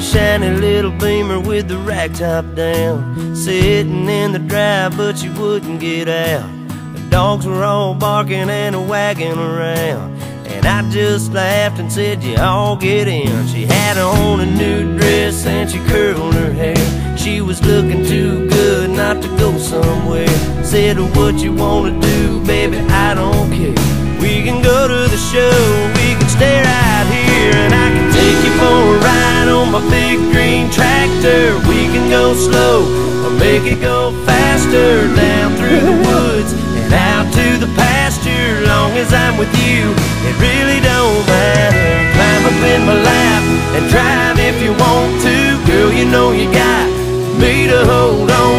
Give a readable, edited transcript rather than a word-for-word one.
shiny little Beamer with the rack top down, sitting in the drive, but she wouldn't get out. The dogs were all barking and wagging around, and I just laughed and said, you all get in. She had on a new dress and she curled her hair. She was looking too good not to go somewhere. Said, what you wanna do, baby, I don't care. We can go to the show, we can stay right here, and I can take you for a ride on my big green tractor. We can go slow or make it go faster, down through the woods and out to the pasture. Long as I'm with you, it really don't matter. Climb up in my lap and drive if you want to. Girl, you know you got me to hold on